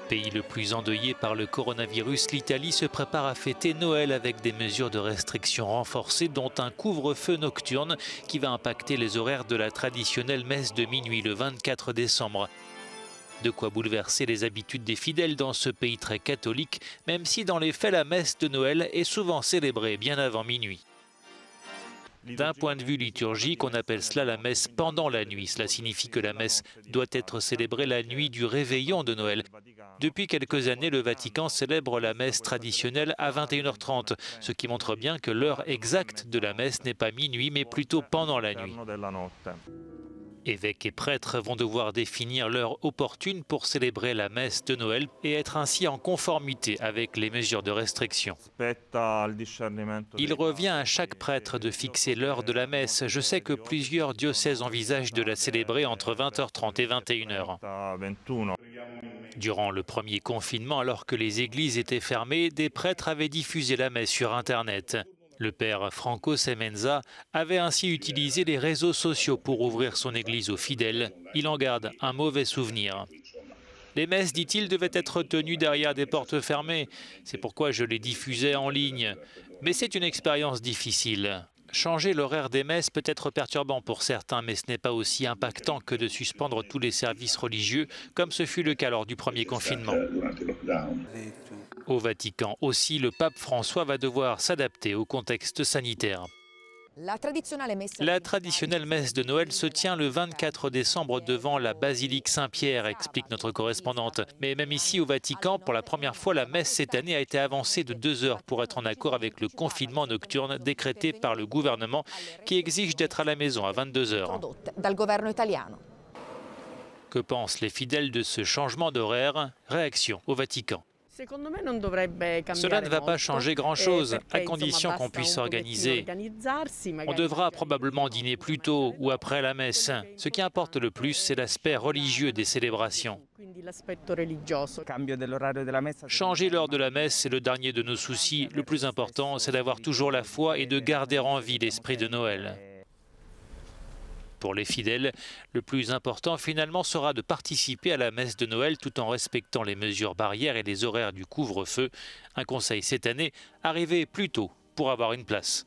Pays le plus endeuillé par le coronavirus, l'Italie se prépare à fêter Noël avec des mesures de restriction renforcées, dont un couvre-feu nocturne qui va impacter les horaires de la traditionnelle messe de minuit le 24 décembre. De quoi bouleverser les habitudes des fidèles dans ce pays très catholique, même si dans les faits la messe de Noël est souvent célébrée bien avant minuit. D'un point de vue liturgique, on appelle cela la messe pendant la nuit. Cela signifie que la messe doit être célébrée la nuit du réveillon de Noël. Depuis quelques années, le Vatican célèbre la messe traditionnelle à 21h30, ce qui montre bien que l'heure exacte de la messe n'est pas minuit, mais plutôt pendant la nuit. Évêques et prêtres vont devoir définir l'heure opportune pour célébrer la messe de Noël et être ainsi en conformité avec les mesures de restriction. Il revient à chaque prêtre de fixer l'heure de la messe. Je sais que plusieurs diocèses envisagent de la célébrer entre 20h30 et 21h. Durant le premier confinement, alors que les églises étaient fermées, des prêtres avaient diffusé la messe sur Internet. Le père Franco Semenza avait ainsi utilisé les réseaux sociaux pour ouvrir son église aux fidèles. Il en garde un mauvais souvenir. Les messes, dit-il, devaient être tenues derrière des portes fermées. C'est pourquoi je les diffusais en ligne. Mais c'est une expérience difficile. Changer l'horaire des messes peut être perturbant pour certains, mais ce n'est pas aussi impactant que de suspendre tous les services religieux, comme ce fut le cas lors du premier confinement. Au Vatican aussi, le pape François va devoir s'adapter au contexte sanitaire. La traditionnelle messe de Noël se tient le 24 décembre devant la basilique Saint-Pierre, explique notre correspondante. Mais même ici au Vatican, pour la première fois, la messe cette année a été avancée de 2 heures pour être en accord avec le confinement nocturne décrété par le gouvernement qui exige d'être à la maison à 22 heures. Que pensent les fidèles de ce changement d'horaire? Réaction au Vatican. Cela ne va pas changer grand-chose, à condition qu'on puisse s'organiser. On devra probablement dîner plus tôt ou après la messe. Ce qui importe le plus, c'est l'aspect religieux des célébrations. Changer l'heure de la messe, c'est le dernier de nos soucis. Le plus important, c'est d'avoir toujours la foi et de garder en vie l'esprit de Noël. Pour les fidèles, le plus important finalement sera de participer à la messe de Noël tout en respectant les mesures barrières et les horaires du couvre-feu. Un conseil cette année, arriver plus tôt pour avoir une place.